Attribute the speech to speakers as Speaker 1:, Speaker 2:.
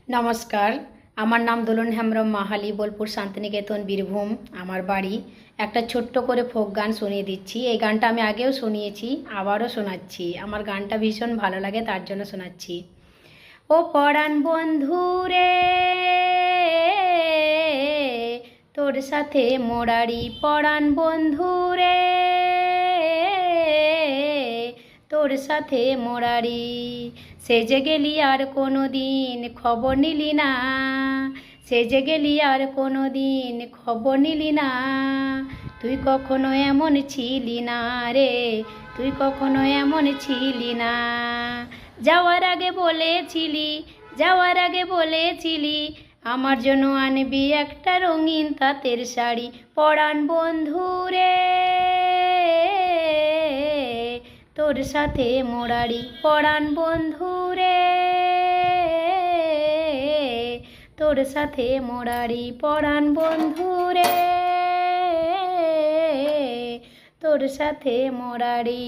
Speaker 1: নমস্কার, আমার নাম দোলন হেমব্রম মাহালি, বোলপুর শান্তিনিকেতন, বীরভূম আমার বাড়ি। একটা ছোট্ট করে ফোক গান শুনিয়ে দিচ্ছি। এই গানটা আমি আগেও শুনিয়েছি, আবারও শোনাচ্ছি। আমার গানটা ভীষণ ভালো লাগে, তার জন্য শোনাচ্ছি। ও পরাণ বন্ধু রে, তোর সাথে মোরারি পরাণ বন্ধু রে, তোর সাথে মোরারি। সেজে গেলি আর কোনো দিন খবর নিলি না, সেজে গেলি আর কোনো দিন খবর নিলি না। তুই কখনো এমন ছিলি না রে, তুই কখনো এমন ছিলি না। যাওয়ার আগে বলেছিলি, যাওয়ার আগে বলেছিলি, আমার জন্য আনবি একটা রঙিন তাঁতের শাড়ি। পরাণ বন্ধু রে, তোর সাথে মোরারি পরাণ বন্ধু রে, তোর সাথে মোরারি পরাণ বন্ধু রে, তোর সাথে মোরারি।